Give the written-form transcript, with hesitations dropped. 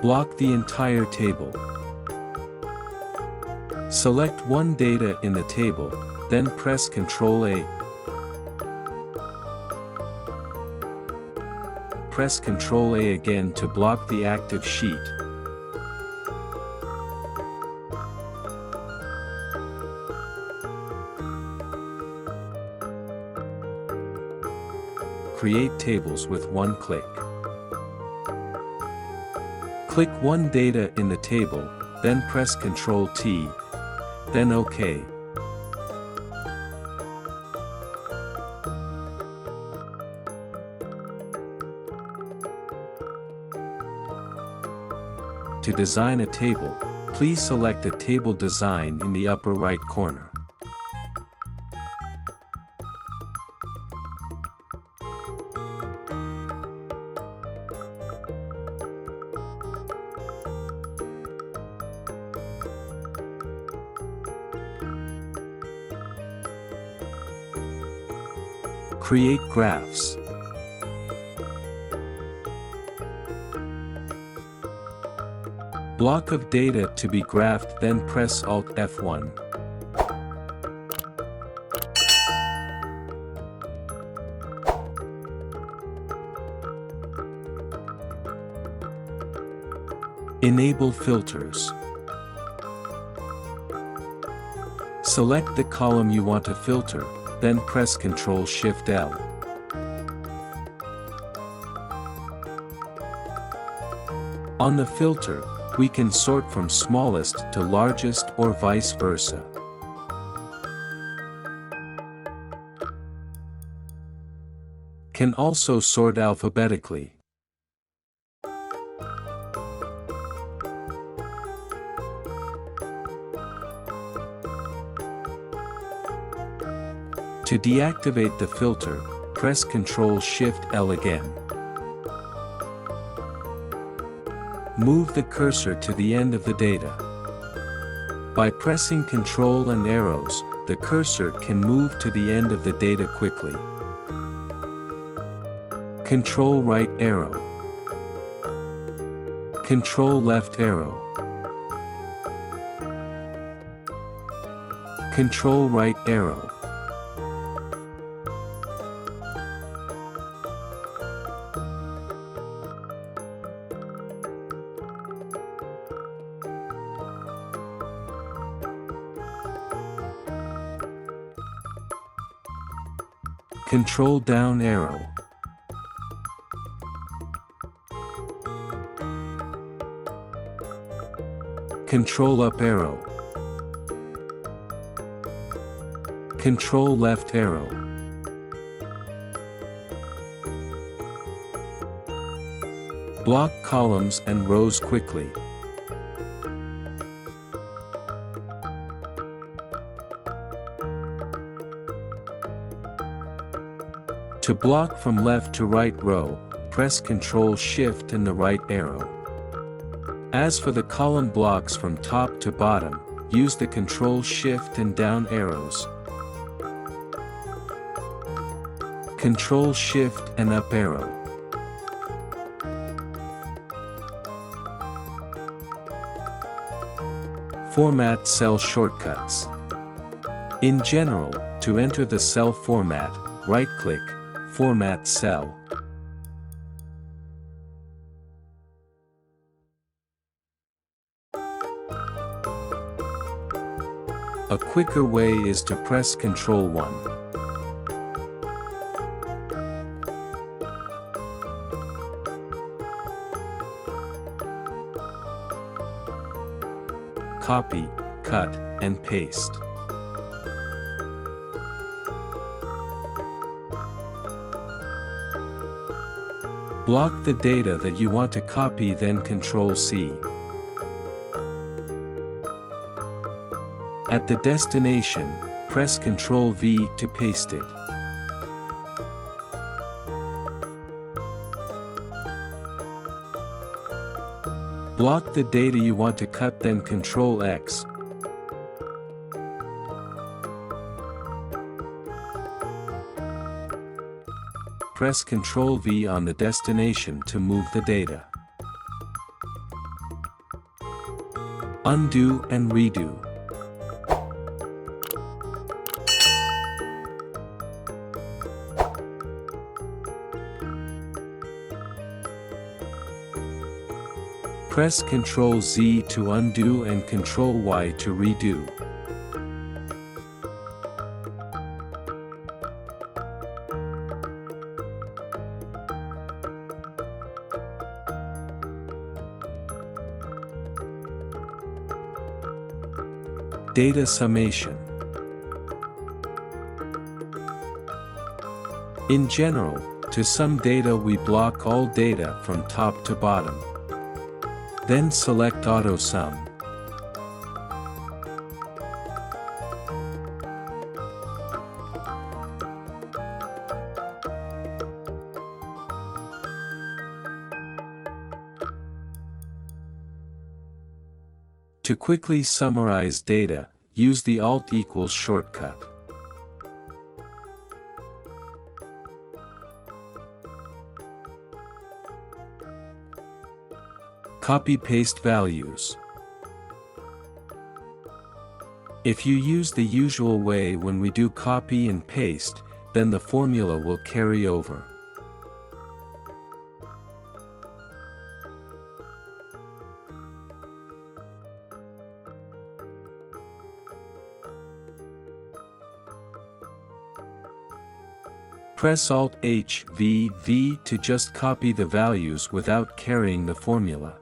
Block the entire table. Select one data in the table, then press Ctrl A. Press Ctrl A again to block the active sheet. Create tables with one click. Click one data in the table, then press Ctrl T, then OK. To design a table, please select the table design in the upper right corner. Create graphs. Block of data to be graphed, then press Alt F1. Enable filters. Select the column you want to filter, then press Ctrl-Shift-L. On the filter, we can sort from smallest to largest or vice versa. Can also sort alphabetically. To deactivate the filter, press Ctrl-Shift-L again. Move the cursor to the end of the data. By pressing Ctrl and arrows, the cursor can move to the end of the data quickly. Ctrl right arrow. Ctrl left arrow. Ctrl right arrow. Control down arrow. Control up arrow. Control left arrow. Block columns and rows quickly. To block from left to right row, press Ctrl-Shift and the right arrow. As for the column blocks from top to bottom, use the Ctrl-Shift and down arrows. Ctrl-Shift and up arrow. Format cell shortcuts. In general, to enter the cell format, right-click, Format Cell. A quicker way is to press Ctrl-1. Copy, cut, and paste. Block the data that you want to copy, then Ctrl-C. At the destination, press Ctrl-V to paste it. Block the data you want to cut, then Ctrl-X. Press Ctrl-V on the destination to move the data. Undo and redo. Press Ctrl Z to undo and Ctrl Y to redo. Data summation. In general, to sum data we block all data from top to bottom. Then select Auto Sum. To quickly summarize data, use the Alt = shortcut. Copy-paste values. If you use the usual way when we do copy and paste, then the formula will carry over. Press Alt-H-V-V to just copy the values without carrying the formula.